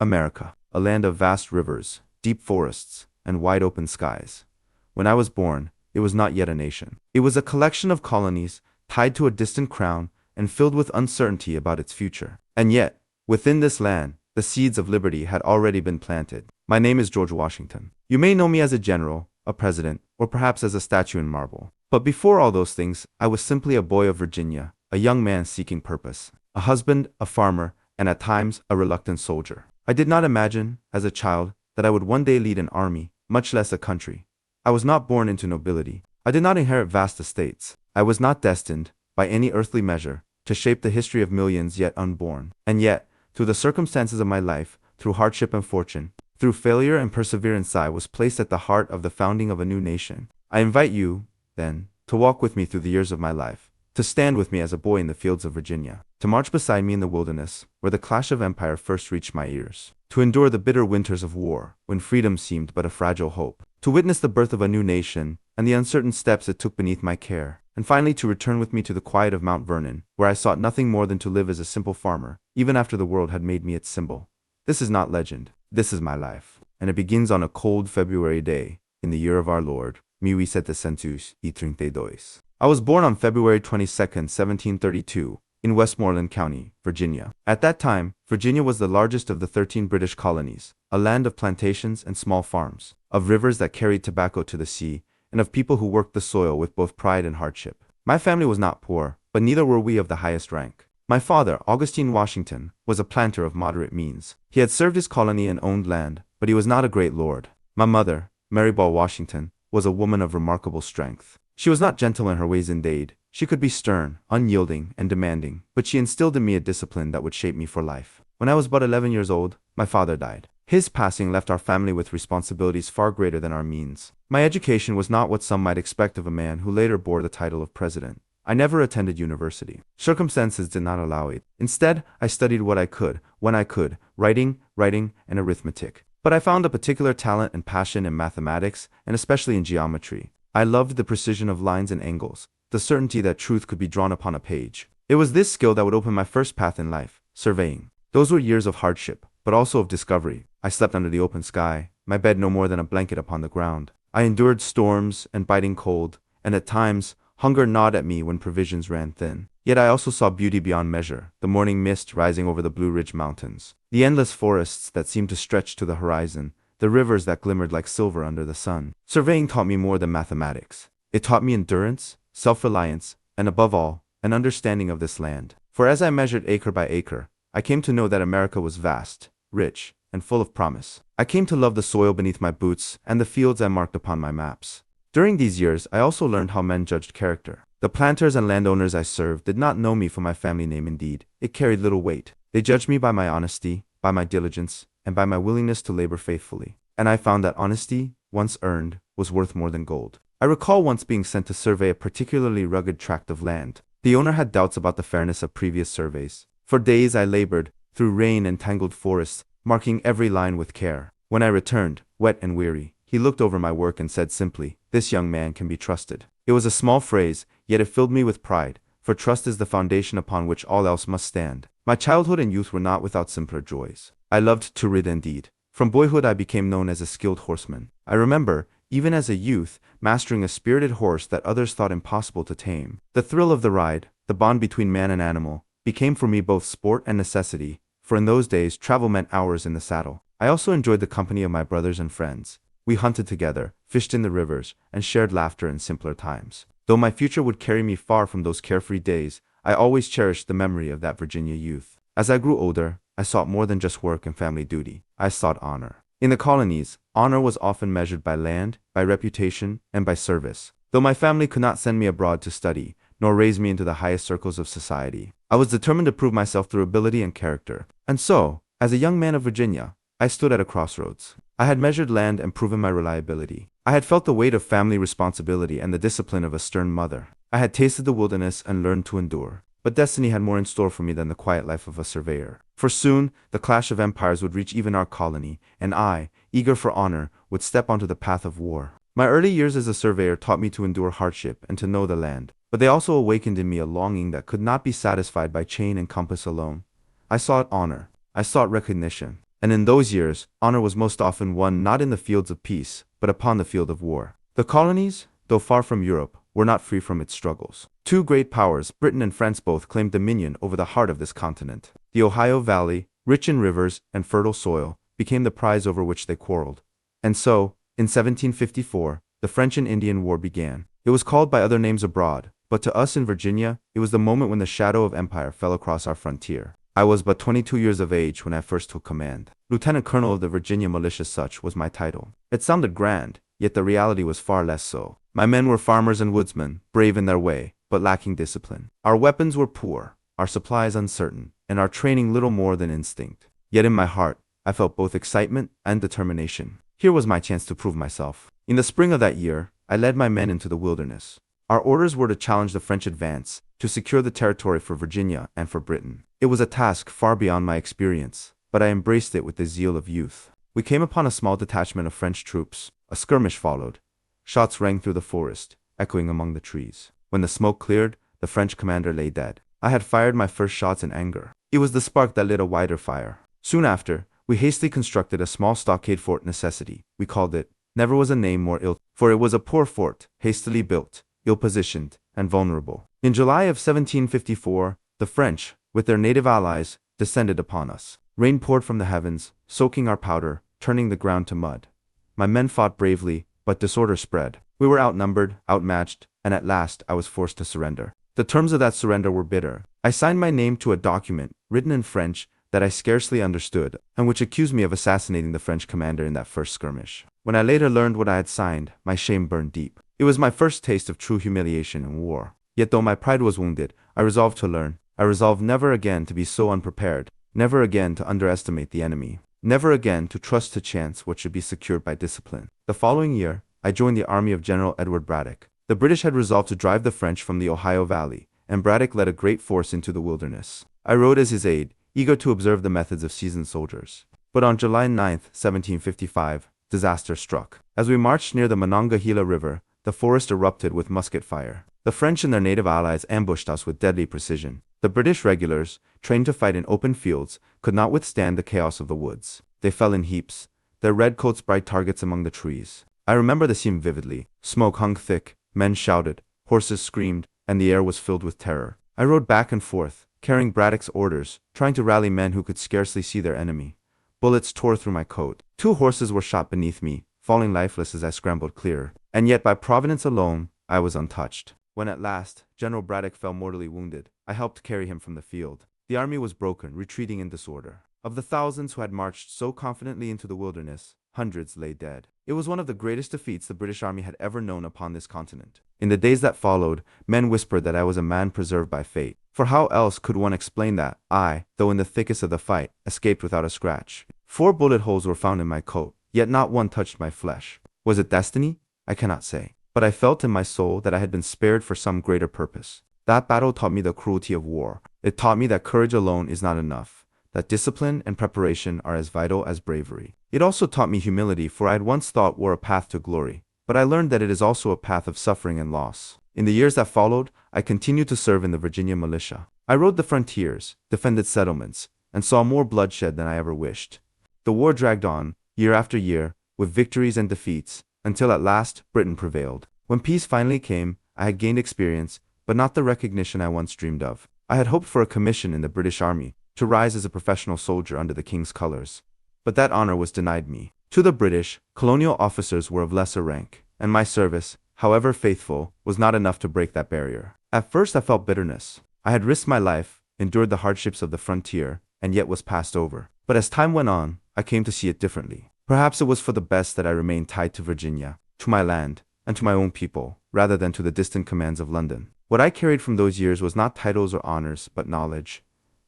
America, a land of vast rivers, deep forests, and wide open skies. When I was born, it was not yet a nation. It was a collection of colonies, tied to a distant crown, and filled with uncertainty about its future. And yet, within this land, the seeds of liberty had already been planted. My name is George Washington. You may know me as a general, a president, or perhaps as a statue in marble. But before all those things, I was simply a boy of Virginia, a young man seeking purpose, a husband, a farmer, and at times a reluctant soldier. I did not imagine, as a child, that I would one day lead an army, much less a country. I was not born into nobility. I did not inherit vast estates. I was not destined, by any earthly measure, to shape the history of millions yet unborn. And yet, through the circumstances of my life, through hardship and fortune, through failure and perseverance, I was placed at the heart of the founding of a new nation. I invite you, then, to walk with me through the years of my life, to stand with me as a boy in the fields of Virginia, to march beside me in the wilderness, where the clash of empire first reached my ears, to endure the bitter winters of war, when freedom seemed but a fragile hope, to witness the birth of a new nation, and the uncertain steps it took beneath my care, and finally to return with me to the quiet of Mount Vernon, where I sought nothing more than to live as a simple farmer, even after the world had made me its symbol. This is not legend, this is my life, and it begins on a cold February day, in the year of our Lord, 1732. I was born on February 22, 1732, in Westmoreland County, Virginia. At that time, Virginia was the largest of the 13 British colonies, a land of plantations and small farms, of rivers that carried tobacco to the sea, and of people who worked the soil with both pride and hardship. My family was not poor, but neither were we of the highest rank. My father, Augustine Washington, was a planter of moderate means. He had served his colony and owned land, but he was not a great lord. My mother, Mary Ball Washington, was a woman of remarkable strength. She was not gentle in her ways indeed. She could be stern, unyielding, and demanding, but she instilled in me a discipline that would shape me for life. When I was but 11 years old, my father died. His passing left our family with responsibilities far greater than our means. My education was not what some might expect of a man who later bore the title of president. I never attended university. Circumstances did not allow it. Instead, I studied what I could, when I could, writing, and arithmetic. But I found a particular talent and passion in mathematics, and especially in geometry. I loved the precision of lines and angles, the certainty that truth could be drawn upon a page. It was this skill that would open my first path in life, surveying. Those were years of hardship, but also of discovery. I slept under the open sky, my bed no more than a blanket upon the ground. I endured storms and biting cold, and at times, hunger gnawed at me when provisions ran thin. Yet I also saw beauty beyond measure, the morning mist rising over the Blue Ridge Mountains, the endless forests that seemed to stretch to the horizon, the rivers that glimmered like silver under the sun. Surveying taught me more than mathematics. It taught me endurance, self-reliance, and above all, an understanding of this land. For as I measured acre by acre, I came to know that America was vast, rich, and full of promise. I came to love the soil beneath my boots and the fields I marked upon my maps. During these years, I also learned how men judged character. The planters and landowners I served did not know me for my family name. Indeed, it carried little weight. They judged me by my honesty, by my diligence, and by my willingness to labor faithfully. And I found that honesty, once earned, was worth more than gold. I recall once being sent to survey a particularly rugged tract of land. The owner had doubts about the fairness of previous surveys. For days I labored, through rain and tangled forests, marking every line with care. When I returned, wet and weary, he looked over my work and said simply, "This young man can be trusted." It was a small phrase, yet it filled me with pride, for trust is the foundation upon which all else must stand. My childhood and youth were not without simpler joys. I loved to ride indeed. From boyhood I became known as a skilled horseman. I remember, even as a youth, mastering a spirited horse that others thought impossible to tame. The thrill of the ride, the bond between man and animal, became for me both sport and necessity, for in those days travel meant hours in the saddle. I also enjoyed the company of my brothers and friends. We hunted together, fished in the rivers, and shared laughter in simpler times. Though my future would carry me far from those carefree days, I always cherished the memory of that Virginia youth. As I grew older, I sought more than just work and family duty. I sought honor. In the colonies, honor was often measured by land, by reputation, and by service. Though my family could not send me abroad to study, nor raise me into the highest circles of society, I was determined to prove myself through ability and character. And so, as a young man of Virginia, I stood at a crossroads. I had measured land and proven my reliability. I had felt the weight of family responsibility and the discipline of a stern mother. I had tasted the wilderness and learned to endure. But destiny had more in store for me than the quiet life of a surveyor. For soon, the clash of empires would reach even our colony, and I, eager for honor, would step onto the path of war. My early years as a surveyor taught me to endure hardship and to know the land, but they also awakened in me a longing that could not be satisfied by chain and compass alone. I sought honor. I sought recognition. And in those years, honor was most often won not in the fields of peace, but upon the field of war. The colonies, though far from Europe, were not free from its struggles. Two great powers, Britain and France, both claimed dominion over the heart of this continent. The Ohio Valley, rich in rivers and fertile soil, became the prize over which they quarreled. And so, in 1754, the French and Indian War began. It was called by other names abroad, but to us in Virginia, it was the moment when the shadow of empire fell across our frontier. I was but 22 years of age when I first took command. Lieutenant Colonel of the Virginia Militia, such was my title. It sounded grand, yet the reality was far less so. My men were farmers and woodsmen, brave in their way, but lacking discipline. Our weapons were poor, our supplies uncertain, and our training little more than instinct. Yet in my heart, I felt both excitement and determination. Here was my chance to prove myself. In the spring of that year, I led my men into the wilderness. Our orders were to challenge the French advance, to secure the territory for Virginia and for Britain. It was a task far beyond my experience, but I embraced it with the zeal of youth. We came upon a small detachment of French troops. A skirmish followed. Shots rang through the forest, echoing among the trees. When the smoke cleared, the French commander lay dead. I had fired my first shots in anger. It was the spark that lit a wider fire. Soon after, we hastily constructed a small stockade fort necessity. We called it. Never was a name more ill, for it was a poor fort, hastily built, ill-positioned, and vulnerable. In July of 1754, the French, with their native allies, descended upon us. Rain poured from the heavens, soaking our powder, turning the ground to mud. My men fought bravely, but disorder spread. We were outnumbered, outmatched, and at last I was forced to surrender. The terms of that surrender were bitter. I signed my name to a document, written in French, that I scarcely understood, and which accused me of assassinating the French commander in that first skirmish. When I later learned what I had signed, my shame burned deep. It was my first taste of true humiliation in war. Yet though my pride was wounded, I resolved to learn. I resolved never again to be so unprepared, never again to underestimate the enemy, never again to trust to chance what should be secured by discipline. The following year, I joined the army of General Edward Braddock. The British had resolved to drive the French from the Ohio Valley, and Braddock led a great force into the wilderness. I rode as his aide, eager to observe the methods of seasoned soldiers. But on July 9, 1755, disaster struck. As we marched near the Monongahela River, the forest erupted with musket fire. The French and their native allies ambushed us with deadly precision. The British regulars, trained to fight in open fields, could not withstand the chaos of the woods. They fell in heaps, their red coats bright targets among the trees. I remember the scene vividly. Smoke hung thick, men shouted, horses screamed, and the air was filled with terror. I rode back and forth, carrying Braddock's orders, trying to rally men who could scarcely see their enemy. Bullets tore through my coat. 2 horses were shot beneath me, falling lifeless as I scrambled clear. And yet by Providence alone, I was untouched. When at last, General Braddock fell mortally wounded, I helped carry him from the field. The army was broken, retreating in disorder. Of the thousands who had marched so confidently into the wilderness, hundreds lay dead. It was one of the greatest defeats the British army had ever known upon this continent. In the days that followed, men whispered that I was a man preserved by fate. For how else could one explain that I, though in the thickest of the fight, escaped without a scratch? 4 bullet holes were found in my coat, yet not one touched my flesh. Was it destiny? I cannot say. But I felt in my soul that I had been spared for some greater purpose. That battle taught me the cruelty of war. It taught me that courage alone is not enough, that discipline and preparation are as vital as bravery. It also taught me humility, for I had once thought war a path to glory, but I learned that it is also a path of suffering and loss. In the years that followed, I continued to serve in the Virginia militia. I rode the frontiers, defended settlements, and saw more bloodshed than I ever wished. The war dragged on, year after year, with victories and defeats, until at last Britain prevailed. When peace finally came, I had gained experience, but not the recognition I once dreamed of. I had hoped for a commission in the British Army, to rise as a professional soldier under the King's colors. But that honor was denied me. To the British, colonial officers were of lesser rank, and my service, however faithful, was not enough to break that barrier. At first I felt bitterness. I had risked my life, endured the hardships of the frontier, and yet was passed over. But as time went on, I came to see it differently. Perhaps it was for the best that I remained tied to Virginia, to my land, and to my own people, rather than to the distant commands of London. What I carried from those years was not titles or honors, but knowledge.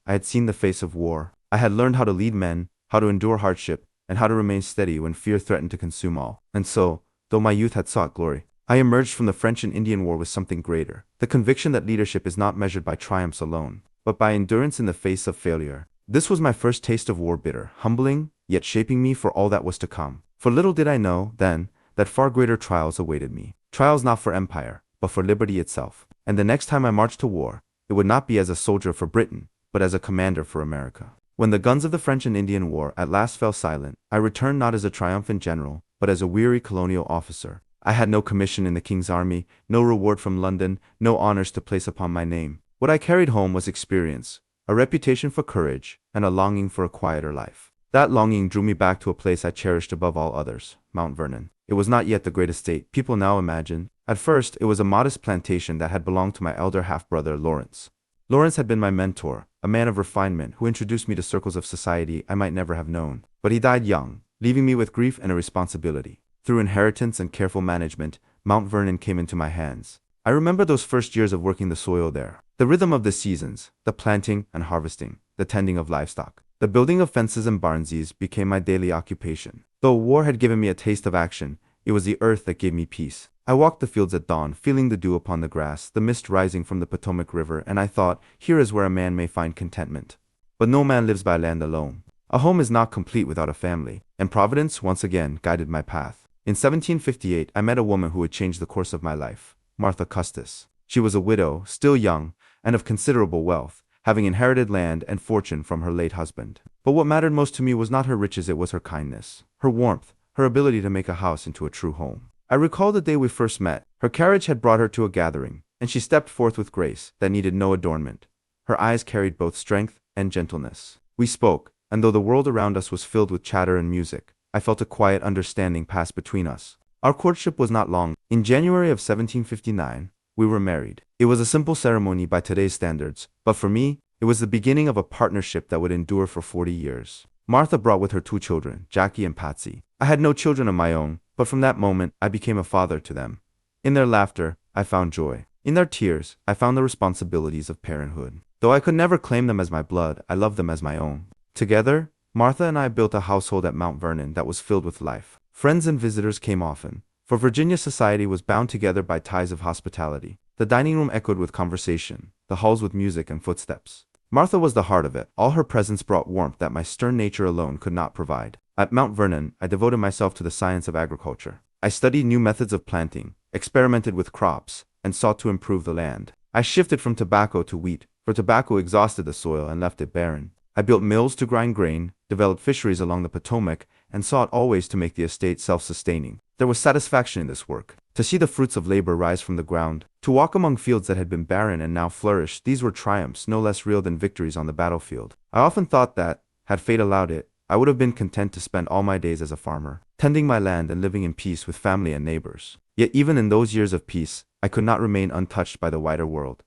I had seen the face of war. I had learned how to lead men, how to endure hardship, and how to remain steady when fear threatened to consume all. And so, though my youth had sought glory, I emerged from the French and Indian War with something greater, the conviction that leadership is not measured by triumphs alone, but by endurance in the face of failure. This was my first taste of war, bitter, humbling, yet shaping me for all that was to come. For little did I know, then, that far greater trials awaited me. Trials not for empire, but for liberty itself. And the next time I marched to war, it would not be as a soldier for Britain, but as a commander for America. When the guns of the French and Indian War at last fell silent, I returned not as a triumphant general, but as a weary colonial officer. I had no commission in the king's army, no reward from London, no honors to place upon my name. What I carried home was experience, a reputation for courage, and a longing for a quieter life. That longing drew me back to a place I cherished above all others, Mount Vernon. It was not yet the great estate people now imagine. At first, it was a modest plantation that had belonged to my elder half-brother, Lawrence. Lawrence had been my mentor, a man of refinement who introduced me to circles of society I might never have known. But he died young, leaving me with grief and a responsibility. Through inheritance and careful management, Mount Vernon came into my hands. I remember those first years of working the soil there. The rhythm of the seasons, the planting and harvesting, the tending of livestock. The building of fences and barnsies became my daily occupation. Though war had given me a taste of action, it was the earth that gave me peace. I walked the fields at dawn, feeling the dew upon the grass, the mist rising from the Potomac River, and I thought, here is where a man may find contentment. But no man lives by land alone. A home is not complete without a family, and Providence once again guided my path. In 1758, I met a woman who would change the course of my life, Martha Custis. She was a widow, still young, and of considerable wealth, having inherited land and fortune from her late husband. But what mattered most to me was not her riches, it was her kindness, her warmth, her ability to make a house into a true home. I recall the day we first met. Her carriage had brought her to a gathering, and she stepped forth with grace that needed no adornment. Her eyes carried both strength and gentleness. We spoke, and though the world around us was filled with chatter and music, I felt a quiet understanding pass between us. Our courtship was not long. In January of 1759, we were married. It was a simple ceremony by today's standards, but for me, it was the beginning of a partnership that would endure for 40 years. Martha brought with her 2 children, Jackie and Patsy. I had no children of my own, but from that moment, I became a father to them. In their laughter, I found joy. In their tears, I found the responsibilities of parenthood. Though I could never claim them as my blood, I loved them as my own. Together, Martha and I built a household at Mount Vernon that was filled with life. Friends and visitors came often, for Virginia society was bound together by ties of hospitality. The dining room echoed with conversation, the halls with music and footsteps. Martha was the heart of it. All her presence brought warmth that my stern nature alone could not provide. At Mount Vernon, I devoted myself to the science of agriculture. I studied new methods of planting, experimented with crops, and sought to improve the land. I shifted from tobacco to wheat, for tobacco exhausted the soil and left it barren. I built mills to grind grain, developed fisheries along the Potomac, and sought always to make the estate self-sustaining. There was satisfaction in this work. To see the fruits of labor rise from the ground, to walk among fields that had been barren and now flourished, these were triumphs no less real than victories on the battlefield. I often thought that, had fate allowed it, I would have been content to spend all my days as a farmer, tending my land and living in peace with family and neighbors. Yet even in those years of peace, I could not remain untouched by the wider world.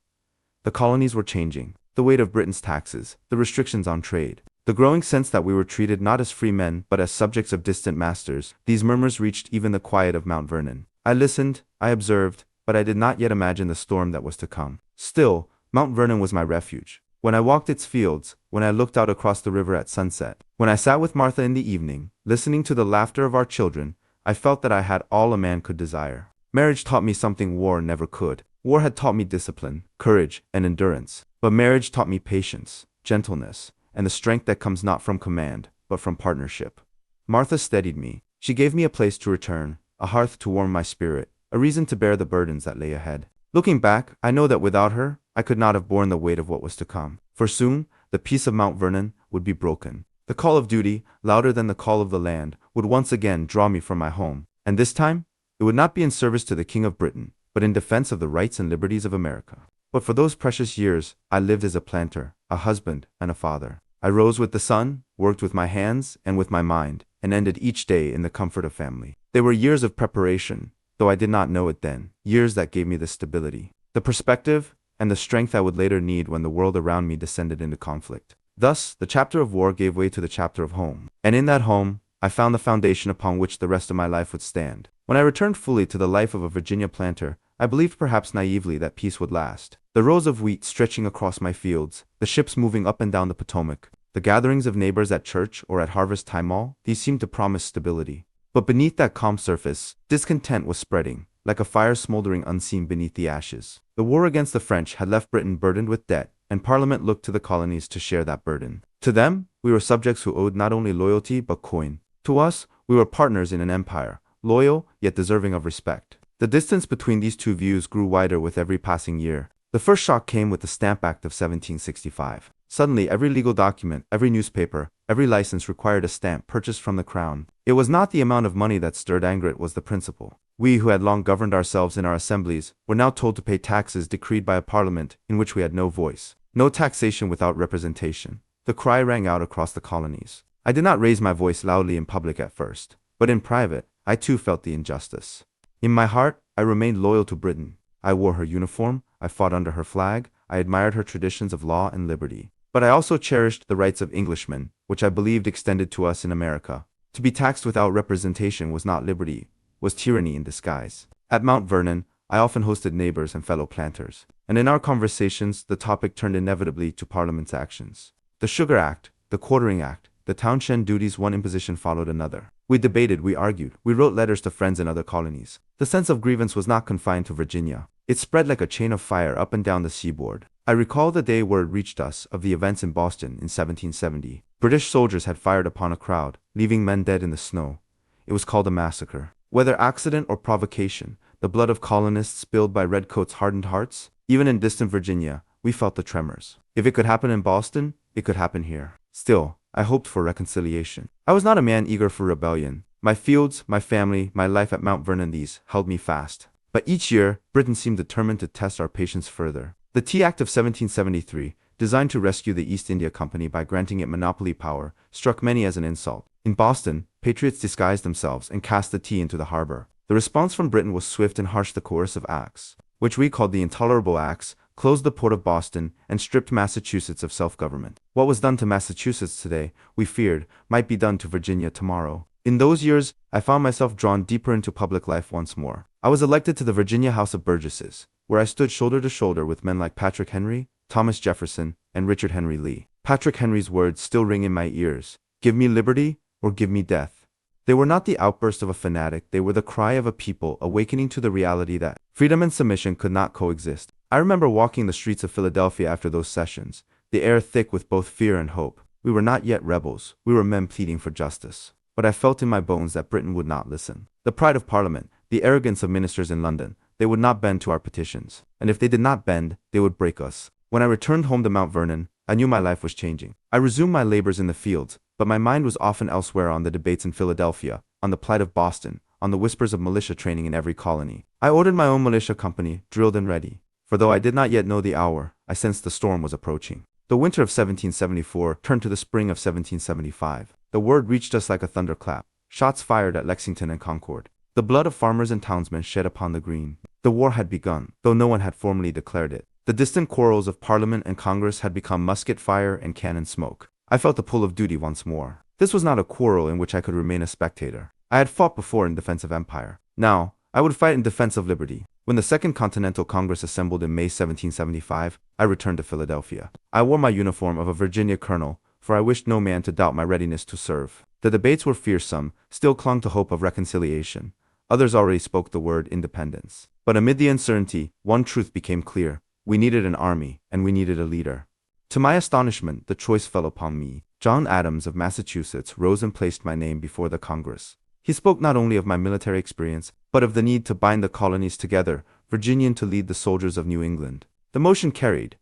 The colonies were changing. The weight of Britain's taxes, the restrictions on trade, the growing sense that we were treated not as free men but as subjects of distant masters, these murmurs reached even the quiet of Mount Vernon. I listened, I observed, but I did not yet imagine the storm that was to come. Still, Mount Vernon was my refuge. When I walked its fields, when I looked out across the river at sunset, when I sat with Martha in the evening, listening to the laughter of our children, I felt that I had all a man could desire. Marriage taught me something war never could. War had taught me discipline, courage, and endurance. But marriage taught me patience, gentleness, and the strength that comes not from command, but from partnership. Martha steadied me. She gave me a place to return, a hearth to warm my spirit, a reason to bear the burdens that lay ahead. Looking back, I know that without her, I could not have borne the weight of what was to come. For soon, the peace of Mount Vernon would be broken. The call of duty, louder than the call of the land, would once again draw me from my home. And this time, it would not be in service to the King of Britain, but in defense of the rights and liberties of America. But for those precious years, I lived as a planter, a husband, and a father. I rose with the sun, worked with my hands and with my mind, and ended each day in the comfort of family. They were years of preparation, though I did not know it then, years that gave me the stability, the perspective, and the strength I would later need when the world around me descended into conflict. Thus, the chapter of war gave way to the chapter of home. And in that home, I found the foundation upon which the rest of my life would stand. When I returned fully to the life of a Virginia planter, I believed perhaps naively that peace would last. The rows of wheat stretching across my fields, the ships moving up and down the Potomac, the gatherings of neighbors at church or at harvest time all, these seemed to promise stability. But beneath that calm surface, discontent was spreading, like a fire smoldering unseen beneath the ashes. The war against the French had left Britain burdened with debt, and Parliament looked to the colonies to share that burden. To them, we were subjects who owed not only loyalty but coin. To us, we were partners in an empire, loyal yet deserving of respect. The distance between these two views grew wider with every passing year. The first shock came with the Stamp Act of 1765. Suddenly, every legal document, every newspaper, every license required a stamp purchased from the crown. It was not the amount of money that stirred anger, it was the principle. We who had long governed ourselves in our assemblies were now told to pay taxes decreed by a parliament in which we had no voice. No taxation without representation. The cry rang out across the colonies. I did not raise my voice loudly in public at first, but in private, I too felt the injustice. In my heart, I remained loyal to Britain. I wore her uniform, I fought under her flag, I admired her traditions of law and liberty. But I also cherished the rights of Englishmen, which I believed extended to us in America. To be taxed without representation was not liberty, was tyranny in disguise. At Mount Vernon, I often hosted neighbors and fellow planters, and in our conversations, the topic turned inevitably to Parliament's actions. The Sugar Act, the Quartering Act, the townshend duties, one imposition followed another. We debated, we argued, we wrote letters to friends in other colonies. The sense of grievance was not confined to Virginia. It spread like a chain of fire up and down the seaboard. I recall the day word reached us of the events in Boston in 1770. British soldiers had fired upon a crowd, leaving men dead in the snow. It was called a massacre. Whether accident or provocation, the blood of colonists spilled by redcoats hardened hearts. Even in distant Virginia, we felt the tremors. If it could happen in Boston, it could happen here. Still, I hoped for reconciliation. I was not a man eager for rebellion. My fields, my family, my life at Mount Vernon, these held me fast. But each year, Britain seemed determined to test our patience further. The Tea Act of 1773, designed to rescue the East India Company by granting it monopoly power, struck many as an insult. In Boston, patriots disguised themselves and cast the tea into the harbor. The response from Britain was swift and harsh. The coercive acts, which we called the Intolerable Acts, closed the port of Boston and stripped Massachusetts of self-government. What was done to Massachusetts today, we feared, might be done to Virginia tomorrow. In those years, I found myself drawn deeper into public life once more. I was elected to the Virginia House of Burgesses, where I stood shoulder to shoulder with men like Patrick Henry, Thomas Jefferson, and Richard Henry Lee. Patrick Henry's words still ring in my ears: "Give me liberty or give me death." They were not the outburst of a fanatic, they were the cry of a people awakening to the reality that freedom and submission could not coexist. I remember walking the streets of Philadelphia after those sessions, the air thick with both fear and hope. We were not yet rebels, we were men pleading for justice. But I felt in my bones that Britain would not listen. The pride of Parliament, the arrogance of ministers in London, they would not bend to our petitions. And if they did not bend, they would break us. When I returned home to Mount Vernon, I knew my life was changing. I resumed my labors in the fields, but my mind was often elsewhere, on the debates in Philadelphia, on the plight of Boston, on the whispers of militia training in every colony. I ordered my own militia company, drilled and ready. For though I did not yet know the hour, I sensed the storm was approaching. The winter of 1774 turned to the spring of 1775. The word reached us like a thunderclap. Shots fired at Lexington and Concord. The blood of farmers and townsmen shed upon the green. The war had begun, though no one had formally declared it. The distant quarrels of Parliament and Congress had become musket fire and cannon smoke. I felt the pull of duty once more. This was not a quarrel in which I could remain a spectator. I had fought before in defense of empire. Now, I would fight in defense of liberty. When the Second Continental Congress assembled in May 1775, I returned to Philadelphia. I wore my uniform of a Virginia colonel, for I wished no man to doubt my readiness to serve. The debates were fierce. Some still clung to hope of reconciliation. Others already spoke the word independence. But amid the uncertainty, one truth became clear. We needed an army, and we needed a leader. To my astonishment, the choice fell upon me. John Adams of Massachusetts rose and placed my name before the Congress. He spoke not only of my military experience, but of the need to bind the colonies together, Virginian to lead the soldiers of New England. The motion carried,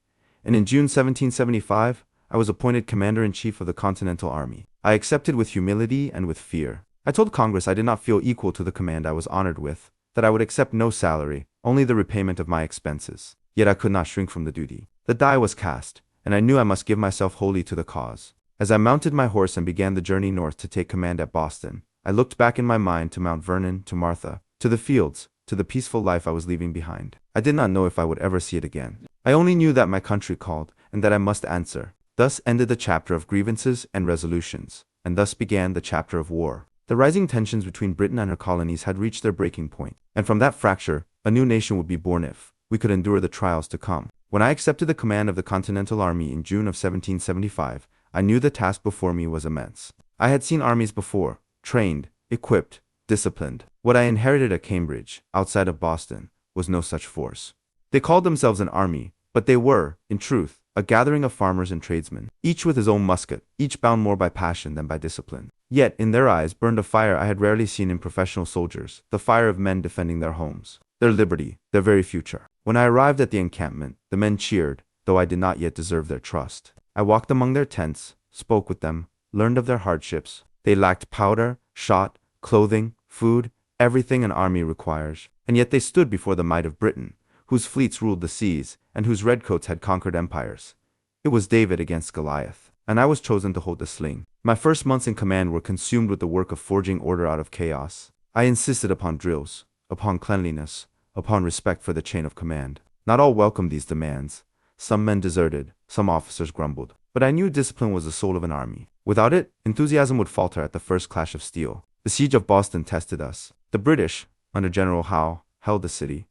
and in June 1775, I was appointed Commander-in-Chief of the Continental Army. I accepted with humility and with fear. I told Congress I did not feel equal to the command I was honored with, that I would accept no salary, only the repayment of my expenses. Yet I could not shrink from the duty. The die was cast, and I knew I must give myself wholly to the cause. As I mounted my horse and began the journey north to take command at Boston, I looked back in my mind to Mount Vernon, to Martha, to the fields, to the peaceful life I was leaving behind. I did not know if I would ever see it again. I only knew that my country called, and that I must answer. Thus ended the chapter of grievances and resolutions, and thus began the chapter of war. The rising tensions between Britain and her colonies had reached their breaking point, and from that fracture, a new nation would be born if we could endure the trials to come. When I accepted the command of the Continental Army in June of 1775, I knew the task before me was immense. I had seen armies before, trained, equipped, disciplined. What I inherited at Cambridge, outside of Boston, was no such force. They called themselves an army, but they were, in truth, a gathering of farmers and tradesmen, each with his own musket, each bound more by passion than by discipline. Yet, in their eyes burned a fire I had rarely seen in professional soldiers, the fire of men defending their homes, their liberty, their very future. When I arrived at the encampment, the men cheered, though I did not yet deserve their trust. I walked among their tents, spoke with them, learned of their hardships. They lacked powder, shot, clothing, food, everything an army requires. And yet they stood before the might of Britain, whose fleets ruled the seas, and whose redcoats had conquered empires. It was David against Goliath, and I was chosen to hold the sling. My first months in command were consumed with the work of forging order out of chaos. I insisted upon drills, upon cleanliness, upon respect for the chain of command. Not all welcomed these demands. Some men deserted, some officers grumbled. But I knew discipline was the soul of an army. Without it, enthusiasm would falter at the first clash of steel. The siege of Boston tested us. The British, under General Howe, held the city.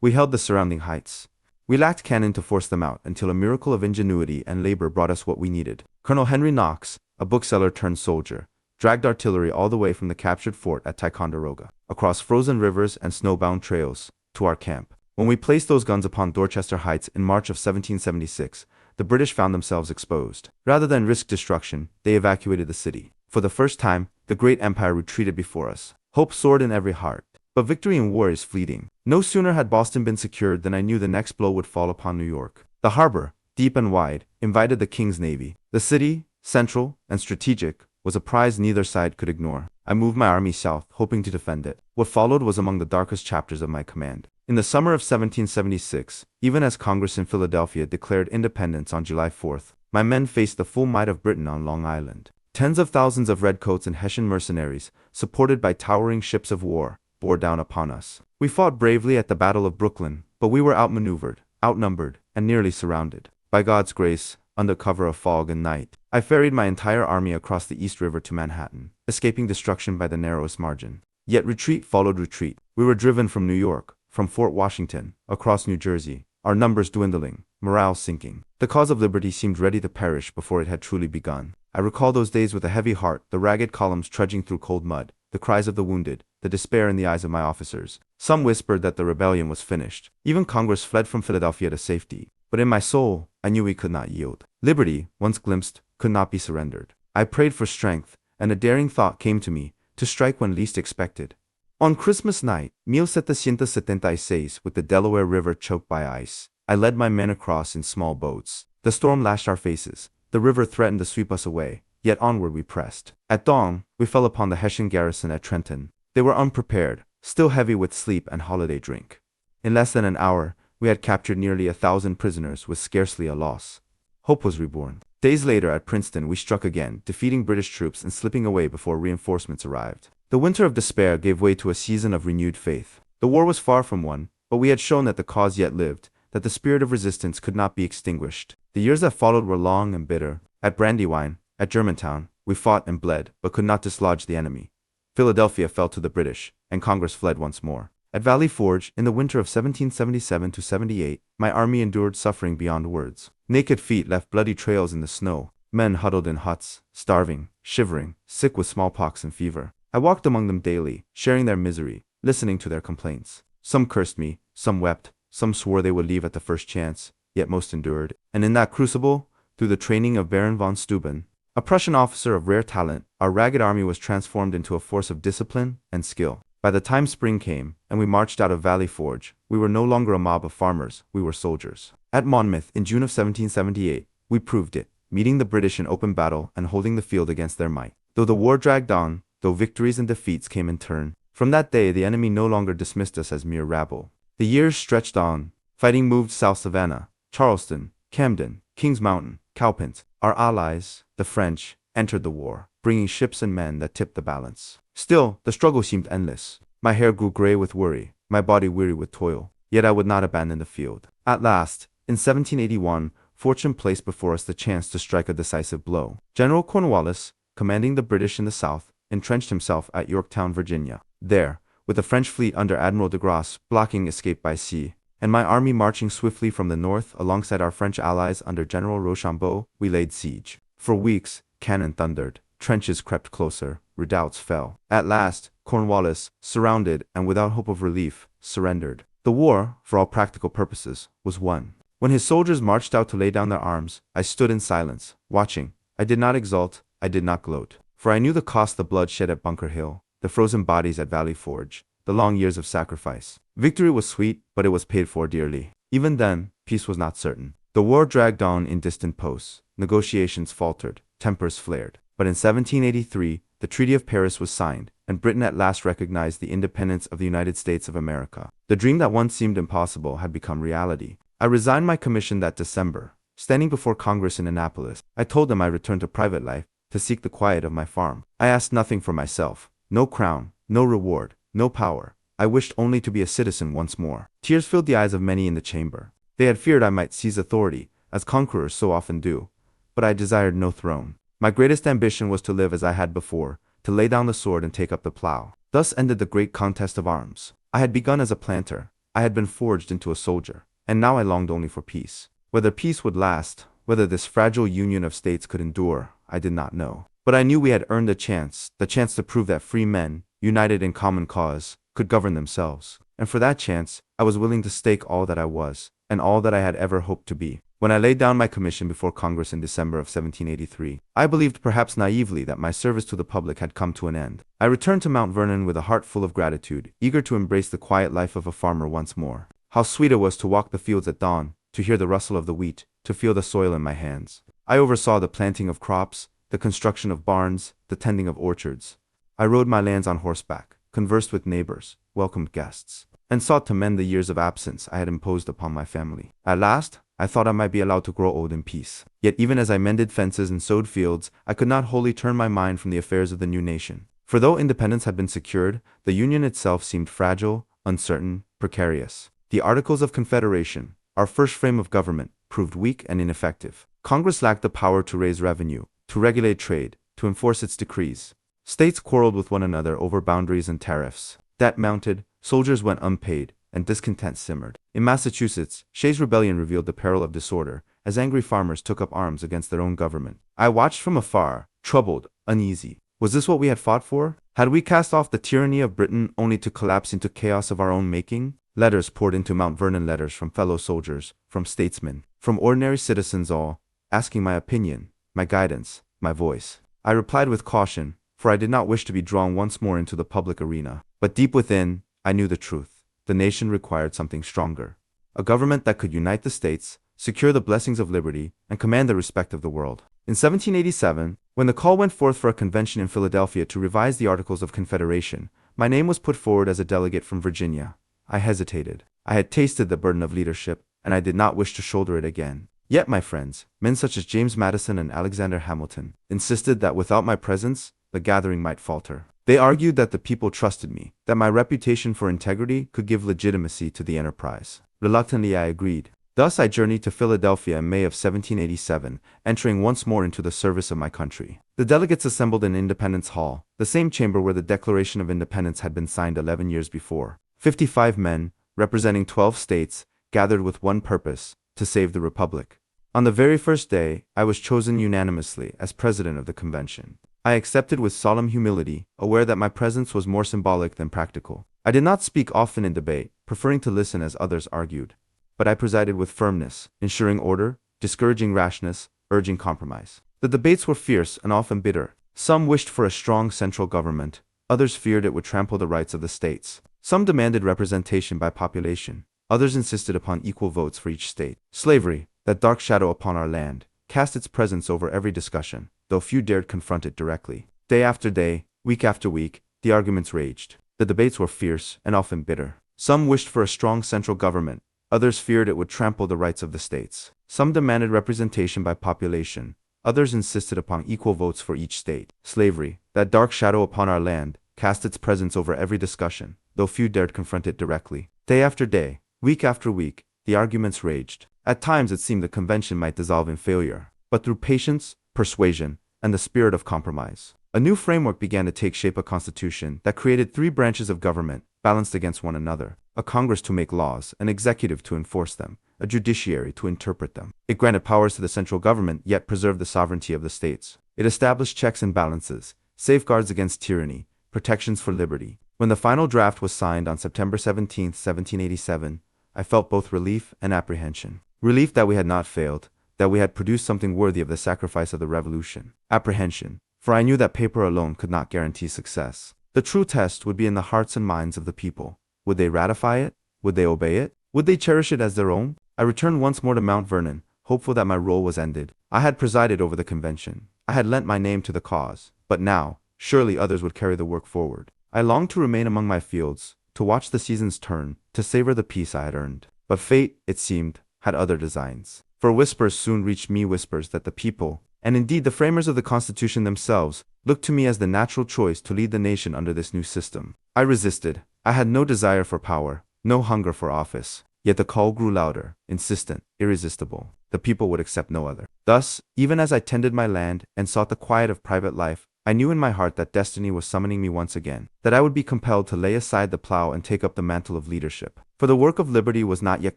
We held the surrounding heights. We lacked cannon to force them out until a miracle of ingenuity and labor brought us what we needed. Colonel Henry Knox, a bookseller turned soldier, dragged artillery all the way from the captured fort at Ticonderoga, across frozen rivers and snowbound trails, to our camp. When we placed those guns upon Dorchester Heights in March of 1776, the British found themselves exposed. Rather than risk destruction, they evacuated the city. For the first time, the great empire retreated before us. Hope soared in every heart. But victory in war is fleeting. No sooner had Boston been secured than I knew the next blow would fall upon New York. The harbor, deep and wide, invited the King's Navy. The city, central and strategic, was a prize neither side could ignore. I moved my army south, hoping to defend it. What followed was among the darkest chapters of my command. In the summer of 1776, even as Congress in Philadelphia declared independence on July 4th, my men faced the full might of Britain on Long Island. Tens of thousands of redcoats and Hessian mercenaries, supported by towering ships of war, bore down upon us. We fought bravely at the Battle of Brooklyn, but we were outmaneuvered, outnumbered, and nearly surrounded. By God's grace, under cover of fog and night, I ferried my entire army across the East River to Manhattan, escaping destruction by the narrowest margin. Yet retreat followed retreat. We were driven from New York, from Fort Washington, across New Jersey, our numbers dwindling, morale sinking. The cause of liberty seemed ready to perish before it had truly begun. I recall those days with a heavy heart, the ragged columns trudging through cold mud, the cries of the wounded, the despair in the eyes of my officers. Some whispered that the rebellion was finished. Even Congress fled from Philadelphia to safety. But in my soul, I knew we could not yield. Liberty, once glimpsed, could not be surrendered. I prayed for strength, and a daring thought came to me, to strike when least expected. On Christmas night, 1776, with the Delaware River choked by ice, I led my men across in small boats. The storm lashed our faces. The river threatened to sweep us away, yet onward we pressed. At dawn, we fell upon the Hessian garrison at Trenton. They were unprepared, still heavy with sleep and holiday drink. In less than an hour, we had captured nearly 1,000 prisoners with scarcely a loss. Hope was reborn. Days later at Princeton we struck again, defeating British troops and slipping away before reinforcements arrived. The winter of despair gave way to a season of renewed faith. The war was far from won, but we had shown that the cause yet lived, that the spirit of resistance could not be extinguished. The years that followed were long and bitter. At Brandywine, at Germantown, we fought and bled, but could not dislodge the enemy. Philadelphia fell to the British, and Congress fled once more. At Valley Forge, in the winter of 1777–78, my army endured suffering beyond words. Naked feet left bloody trails in the snow. Men huddled in huts, starving, shivering, sick with smallpox and fever. I walked among them daily, sharing their misery, listening to their complaints. Some cursed me, some wept, some swore they would leave at the first chance, yet most endured. And in that crucible, through the training of Baron von Steuben, a Prussian officer of rare talent, our ragged army was transformed into a force of discipline and skill. By the time spring came, and we marched out of Valley Forge, we were no longer a mob of farmers, we were soldiers. At Monmouth, in June of 1778, we proved it, meeting the British in open battle and holding the field against their might. Though the war dragged on, though victories and defeats came in turn, from that day the enemy no longer dismissed us as mere rabble. The years stretched on. Fighting moved south Savannah, Charleston, Camden, Kings Mountain, Cowpens. Our allies, the French, entered the war, bringing ships and men that tipped the balance. Still, the struggle seemed endless. My hair grew gray with worry, my body weary with toil. Yet I would not abandon the field. At last, in 1781, fortune placed before us the chance to strike a decisive blow. General Cornwallis, commanding the British in the south, entrenched himself at Yorktown, Virginia. There, with the French fleet under Admiral de Grasse blocking escape by sea, and my army marching swiftly from the north alongside our French allies under General Rochambeau, we laid siege. For weeks, cannon thundered, trenches crept closer, redoubts fell. At last, Cornwallis, surrounded and without hope of relief, surrendered. The war, for all practical purposes, was won. When his soldiers marched out to lay down their arms, I stood in silence, watching. I did not exult, I did not gloat. For I knew the cost the blood shed at Bunker Hill, the frozen bodies at Valley Forge, the long years of sacrifice. Victory was sweet, but it was paid for dearly. Even then, peace was not certain. The war dragged on in distant posts, negotiations faltered, tempers flared. But in 1783, the Treaty of Paris was signed, and Britain at last recognized the independence of the United States of America. The dream that once seemed impossible had become reality. I resigned my commission that December. Standing before Congress in Annapolis, I told them I returned to private life, to seek the quiet of my farm. I asked nothing for myself. No crown, no reward, no power. I wished only to be a citizen once more. Tears filled the eyes of many in the chamber. They had feared I might seize authority, as conquerors so often do. But I desired no throne. My greatest ambition was to live as I had before, to lay down the sword and take up the plow. Thus ended the great contest of arms. I had begun as a planter. I had been forged into a soldier. And now I longed only for peace. Whether peace would last, whether this fragile union of states could endure, I did not know. But I knew we had earned the chance to prove that free men, united in common cause, could govern themselves. And for that chance, I was willing to stake all that I was, and all that I had ever hoped to be. When I laid down my commission before Congress in December of 1783, I believed perhaps naively that my service to the public had come to an end. I returned to Mount Vernon with a heart full of gratitude, eager to embrace the quiet life of a farmer once more. How sweet it was to walk the fields at dawn, to hear the rustle of the wheat, to feel the soil in my hands. I oversaw the planting of crops, the construction of barns, the tending of orchards. I rode my lands on horseback, conversed with neighbors, welcomed guests, and sought to mend the years of absence I had imposed upon my family. At last, I thought I might be allowed to grow old in peace. Yet even as I mended fences and sowed fields, I could not wholly turn my mind from the affairs of the new nation. For though independence had been secured, the Union itself seemed fragile, uncertain, precarious. The Articles of Confederation, our first frame of government, proved weak and ineffective. Congress lacked the power to raise revenue, to regulate trade, to enforce its decrees. States quarreled with one another over boundaries and tariffs. Debt mounted, soldiers went unpaid, and discontent simmered. In Massachusetts, Shays' Rebellion revealed the peril of disorder, as angry farmers took up arms against their own government. I watched from afar, troubled, uneasy. Was this what we had fought for? Had we cast off the tyranny of Britain only to collapse into chaos of our own making? Letters poured into Mount Vernon, letters from fellow soldiers, from statesmen, from ordinary citizens, all asking my opinion, my guidance, my voice. I replied with caution, for I did not wish to be drawn once more into the public arena. But deep within, I knew the truth. The nation required something stronger. A government that could unite the states, secure the blessings of liberty, and command the respect of the world. In 1787, when the call went forth for a convention in Philadelphia to revise the Articles of Confederation, my name was put forward as a delegate from Virginia. I hesitated. I had tasted the burden of leadership, and I did not wish to shoulder it again. Yet my friends, men such as James Madison and Alexander Hamilton, insisted that without my presence, the gathering might falter. They argued that the people trusted me, that my reputation for integrity could give legitimacy to the enterprise. Reluctantly I agreed. Thus I journeyed to Philadelphia in May of 1787, entering once more into the service of my country. The delegates assembled in Independence Hall, the same chamber where the Declaration of Independence had been signed 11 years before. 55 men, representing 12 states, gathered with one purpose, to save the Republic. On the very first day, I was chosen unanimously as president of the convention. I accepted with solemn humility, aware that my presence was more symbolic than practical. I did not speak often in debate, preferring to listen as others argued. But I presided with firmness, ensuring order, discouraging rashness, urging compromise. The debates were fierce and often bitter. Some wished for a strong central government, others feared it would trample the rights of the states. Some demanded representation by population, others insisted upon equal votes for each state. Slavery, that dark shadow upon our land, cast its presence over every discussion, though few dared confront it directly. Day after day, week after week, the arguments raged. The debates were fierce and often bitter. Some wished for a strong central government, others feared it would trample the rights of the states. Some demanded representation by population, others insisted upon equal votes for each state. Slavery, that dark shadow upon our land, cast its presence over every discussion, though few dared confront it directly. Day after day, week after week, the arguments raged. At times it seemed the convention might dissolve in failure. But through patience, persuasion, and the spirit of compromise, a new framework began to take shape, a constitution that created 3 branches of government, balanced against one another. A Congress to make laws, an executive to enforce them, a judiciary to interpret them. It granted powers to the central government, yet preserved the sovereignty of the states. It established checks and balances, safeguards against tyranny, protections for liberty. When the final draft was signed on September 17, 1787, I felt both relief and apprehension. Relief that we had not failed, that we had produced something worthy of the sacrifice of the revolution. Apprehension, for I knew that paper alone could not guarantee success. The true test would be in the hearts and minds of the people. Would they ratify it? Would they obey it? Would they cherish it as their own? I returned once more to Mount Vernon, hopeful that my role was ended. I had presided over the convention. I had lent my name to the cause. But now, surely others would carry the work forward. I longed to remain among my fields, to watch the seasons turn, to savor the peace I had earned. But fate, it seemed, had other designs. For whispers soon reached me, whispers that the people, and indeed the framers of the Constitution themselves, looked to me as the natural choice to lead the nation under this new system. I resisted. I had no desire for power, no hunger for office. Yet the call grew louder, insistent, irresistible. The people would accept no other. Thus, even as I tended my land and sought the quiet of private life, I knew in my heart that destiny was summoning me once again, that I would be compelled to lay aside the plow and take up the mantle of leadership. For the work of liberty was not yet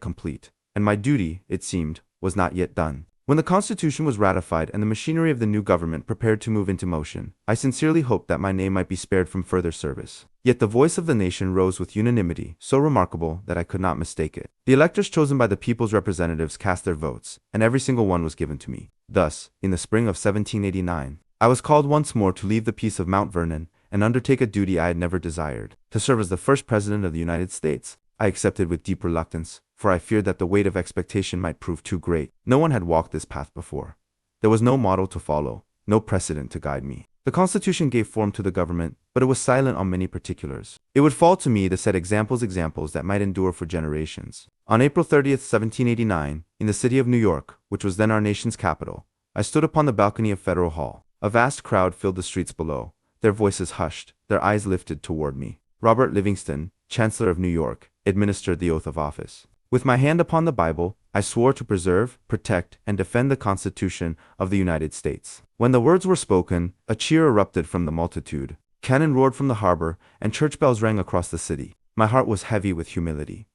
complete, and my duty, it seemed, was not yet done. When the Constitution was ratified and the machinery of the new government prepared to move into motion, I sincerely hoped that my name might be spared from further service. Yet the voice of the nation rose with unanimity, so remarkable that I could not mistake it. The electors chosen by the people's representatives cast their votes, and every single one was given to me. Thus, in the spring of 1789, I was called once more to leave the peace of Mount Vernon and undertake a duty I had never desired, to serve as the first president of the United States. I accepted with deep reluctance, for I feared that the weight of expectation might prove too great. No one had walked this path before. There was no model to follow, no precedent to guide me. The Constitution gave form to the government, but it was silent on many particulars. It would fall to me to set examples that might endure for generations. On April 30th, 1789, in the city of New York, which was then our nation's capital, I stood upon the balcony of Federal Hall. A vast crowd filled the streets below, their voices hushed, their eyes lifted toward me. Robert Livingston, Chancellor of New York, administered the oath of office. With my hand upon the Bible, I swore to preserve, protect, and defend the Constitution of the United States. When the words were spoken, a cheer erupted from the multitude. Cannon roared from the harbor, and church bells rang across the city. My heart was heavy with humility.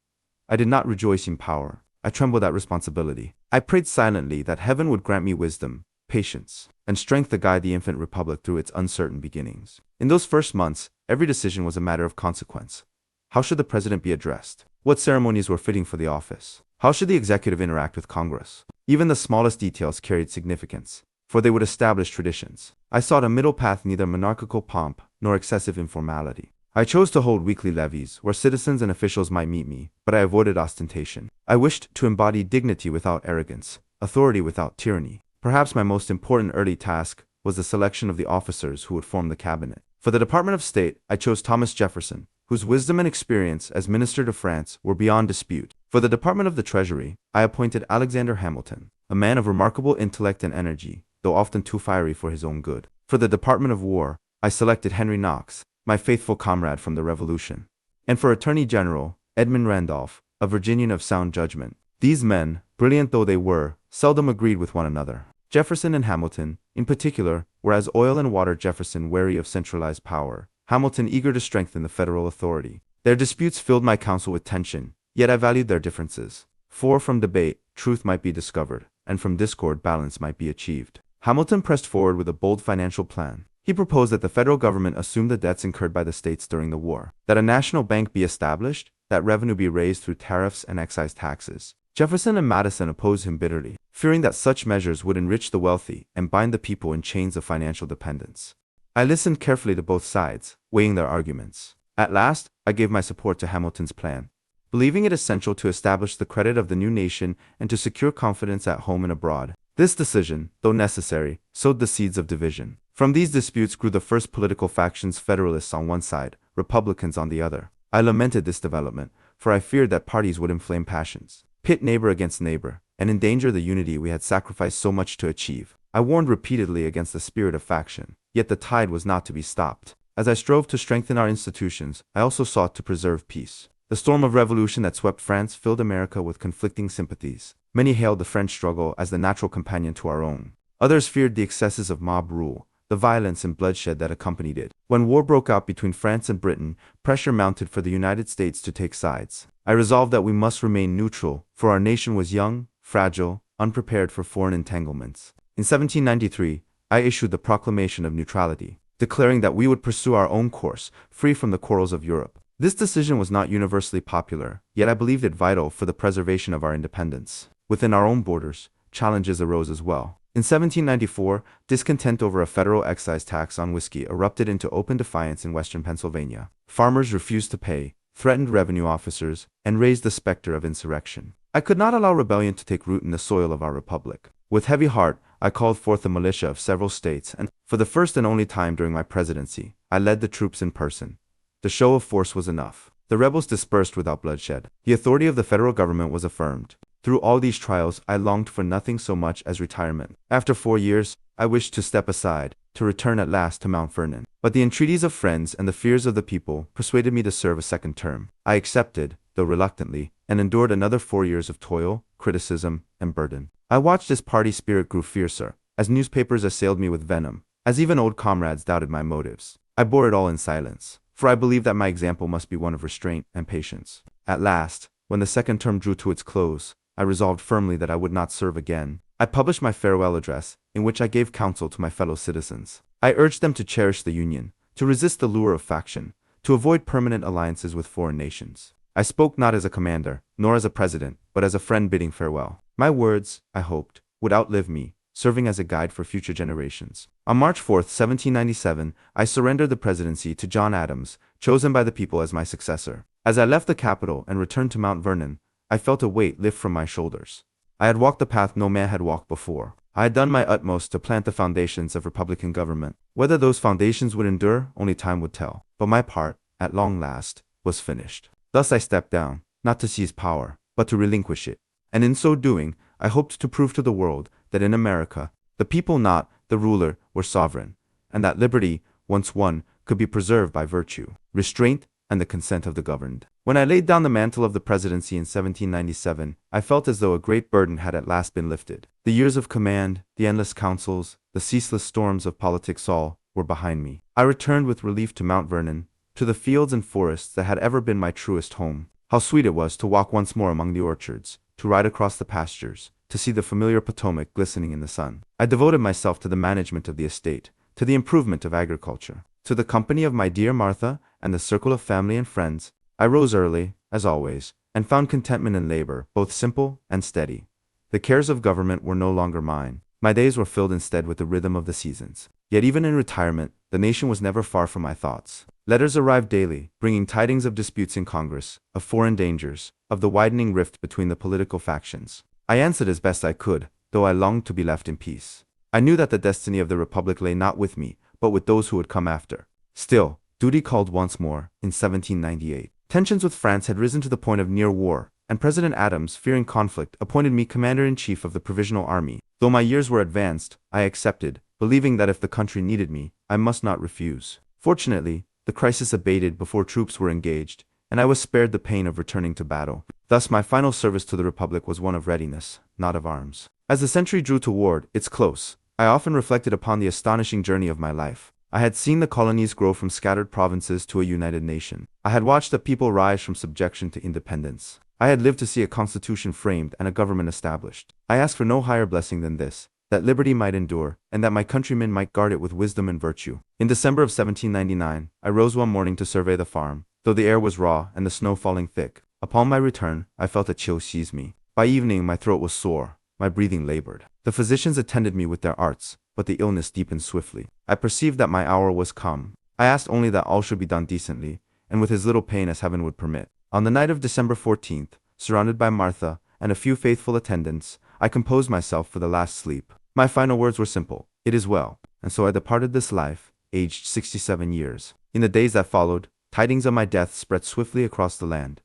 I did not rejoice in power. I trembled at responsibility. I prayed silently that heaven would grant me wisdom, patience, and strength to guide the infant republic through its uncertain beginnings. In those first months, every decision was a matter of consequence. How should the president be addressed? What ceremonies were fitting for the office? How should the executive interact with Congress? Even the smallest details carried significance, for they would establish traditions. I sought a middle path, neither monarchical pomp nor excessive informality. I chose to hold weekly levees where citizens and officials might meet me, but I avoided ostentation. I wished to embody dignity without arrogance, authority without tyranny. Perhaps my most important early task was the selection of the officers who would form the cabinet. For the Department of State, I chose Thomas Jefferson, whose wisdom and experience as Minister to France were beyond dispute. For the Department of the Treasury, I appointed Alexander Hamilton, a man of remarkable intellect and energy, though often too fiery for his own good. For the Department of War, I selected Henry Knox, my faithful comrade from the Revolution. And for Attorney General, Edmund Randolph, a Virginian of sound judgment. These men, brilliant though they were, seldom agreed with one another. Jefferson and Hamilton, in particular, were as oil and water. Jefferson wary of centralized power, Hamilton eager to strengthen the federal authority. Their disputes filled my council with tension, yet I valued their differences. For from debate, truth might be discovered, and from discord, balance might be achieved. Hamilton pressed forward with a bold financial plan. He proposed that the federal government assume the debts incurred by the states during the war, that a national bank be established, that revenue be raised through tariffs and excise taxes. Jefferson and Madison opposed him bitterly, fearing that such measures would enrich the wealthy and bind the people in chains of financial dependence. I listened carefully to both sides, weighing their arguments. At last, I gave my support to Hamilton's plan, believing it essential to establish the credit of the new nation and to secure confidence at home and abroad. This decision, though necessary, sowed the seeds of division. From these disputes grew the first political factions, Federalists on one side, Republicans on the other. I lamented this development, for I feared that parties would inflame passions, pit neighbor against neighbor, and endanger the unity we had sacrificed so much to achieve. I warned repeatedly against the spirit of faction, yet the tide was not to be stopped. As I strove to strengthen our institutions, I also sought to preserve peace. The storm of revolution that swept France filled America with conflicting sympathies. Many hailed the French struggle as the natural companion to our own. Others feared the excesses of mob rule, the violence and bloodshed that accompanied it. When war broke out between France and Britain, pressure mounted for the United States to take sides. I resolved that we must remain neutral, for our nation was young, fragile, unprepared for foreign entanglements. In 1793, I issued the Proclamation of Neutrality, declaring that we would pursue our own course, free from the quarrels of Europe. This decision was not universally popular, yet I believed it vital for the preservation of our independence. Within our own borders, challenges arose as well. In 1794, discontent over a federal excise tax on whiskey erupted into open defiance in western Pennsylvania. Farmers refused to pay, threatened revenue officers, and raised the specter of insurrection. I could not allow rebellion to take root in the soil of our republic. With heavy heart, I called forth the militia of several states, and, for the first and only time during my presidency, I led the troops in person. The show of force was enough. The rebels dispersed without bloodshed. The authority of the federal government was affirmed. Through all these trials, I longed for nothing so much as retirement. After 4 years, I wished to step aside, to return at last to Mount Vernon. But the entreaties of friends and the fears of the people persuaded me to serve a second term. I accepted, though reluctantly, and endured another 4 years of toil, criticism, and burden. I watched as party spirit grew fiercer, as newspapers assailed me with venom, as even old comrades doubted my motives. I bore it all in silence, for I believed that my example must be one of restraint and patience. At last, when the second term drew to its close, I resolved firmly that I would not serve again. I published my farewell address, in which I gave counsel to my fellow citizens. I urged them to cherish the Union, to resist the lure of faction, to avoid permanent alliances with foreign nations. I spoke not as a commander, nor as a president, but as a friend bidding farewell. My words, I hoped, would outlive me, serving as a guide for future generations. On March 4, 1797, I surrendered the presidency to John Adams, chosen by the people as my successor. As I left the capital and returned to Mount Vernon, I felt a weight lift from my shoulders. I had walked the path no man had walked before. I had done my utmost to plant the foundations of Republican government. Whether those foundations would endure, only time would tell. But my part, at long last, was finished. Thus I stepped down, not to seize power, but to relinquish it. And in so doing, I hoped to prove to the world that in America, the people not the ruler were sovereign, and that liberty, once won, could be preserved by virtue, restraint, and the consent of the governed. When I laid down the mantle of the presidency in 1797, I felt as though a great burden had at last been lifted. The years of command, the endless councils, the ceaseless storms of politics all were behind me. I returned with relief to Mount Vernon, to the fields and forests that had ever been my truest home. How sweet it was to walk once more among the orchards, to ride across the pastures, to see the familiar Potomac glistening in the sun. I devoted myself to the management of the estate, to the improvement of agriculture, to the company of my dear Martha and the circle of family and friends. I rose early, as always, and found contentment in labor, both simple and steady. The cares of government were no longer mine. My days were filled instead with the rhythm of the seasons. Yet even in retirement, the nation was never far from my thoughts. Letters arrived daily, bringing tidings of disputes in Congress, of foreign dangers, of the widening rift between the political factions. I answered as best I could, though I longed to be left in peace. I knew that the destiny of the Republic lay not with me, but with those who would come after. Still, duty called once more, in 1798. Tensions with France had risen to the point of near war, and President Adams, fearing conflict, appointed me commander-in-chief of the Provisional Army. Though my years were advanced, I accepted, believing that if the country needed me, I must not refuse. Fortunately, the crisis abated before troops were engaged, and I was spared the pain of returning to battle. Thus my final service to the Republic was one of readiness, not of arms. As the century drew toward its close, I often reflected upon the astonishing journey of my life. I had seen the colonies grow from scattered provinces to a united nation. I had watched the people rise from subjection to independence. I had lived to see a constitution framed and a government established. I asked for no higher blessing than this, that liberty might endure, and that my countrymen might guard it with wisdom and virtue. In December of 1799, I rose one morning to survey the farm, though the air was raw and the snow falling thick. Upon my return, I felt a chill seize me. By evening, my throat was sore, my breathing labored. The physicians attended me with their arts, but the illness deepened swiftly. I perceived that my hour was come. I asked only that all should be done decently, and with as little pain as heaven would permit. On the night of December 14th, surrounded by Martha and a few faithful attendants, I composed myself for the last sleep. My final words were simple: "It is well." And so I departed this life, aged 67 years. In the days that followed, tidings of my death spread swiftly across the land.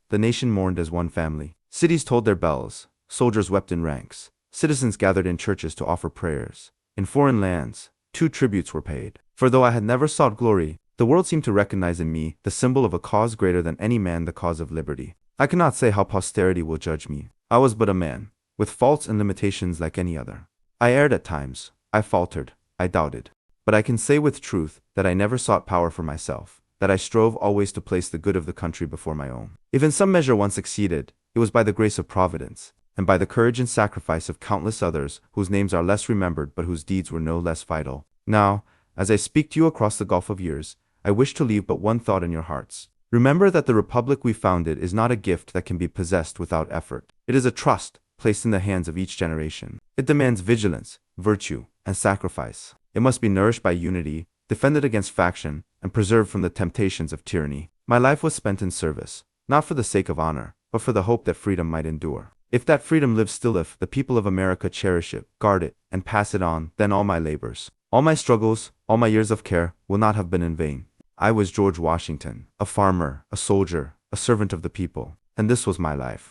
The nation mourned as one family. Cities tolled their bells, soldiers wept in ranks, citizens gathered in churches to offer prayers. In foreign lands, 2 tributes were paid. For though I had never sought glory, the world seemed to recognize in me the symbol of a cause greater than any man, the cause of liberty. I cannot say how posterity will judge me. I was but a man, with faults and limitations like any other. I erred at times, I faltered, I doubted. But I can say with truth that I never sought power for myself, that I strove always to place the good of the country before my own. If in some measure one succeeded, it was by the grace of Providence, and by the courage and sacrifice of countless others whose names are less remembered but whose deeds were no less vital. Now, as I speak to you across the gulf of years, I wish to leave but one thought in your hearts. Remember that the Republic we founded is not a gift that can be possessed without effort. It is a trust placed in the hands of each generation. It demands vigilance, virtue, and sacrifice. It must be nourished by unity, defended against faction, and preserved from the temptations of tyranny. My life was spent in service, not for the sake of honor, but for the hope that freedom might endure. If that freedom lives still, if the people of America cherish it, guard it, and pass it on, then all my labors, all my struggles, all my years of care will not have been in vain. I was George Washington, a farmer, a soldier, a servant of the people, and this was my life.